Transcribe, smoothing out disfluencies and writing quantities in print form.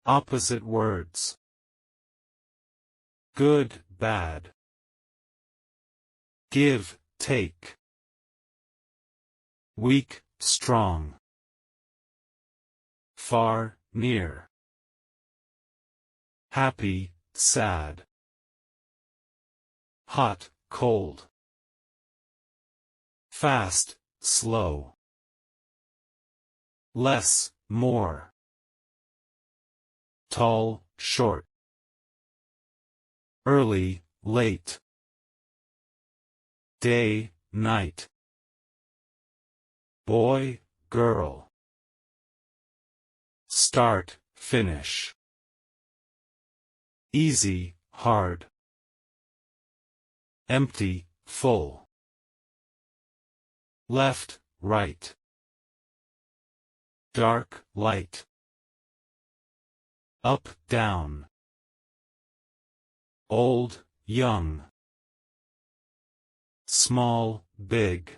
Opposite words. Good, bad. Give, take. Weak, strong. Far, near. Happy, sad. Hot, cold. Fast, slow. Less, more. Tall, short. Early, late. Day, night. Boy, girl. Start, finish. Easy, hard. Empty, full. Left, right. Dark, light. Up, down. Old, young. Small, big.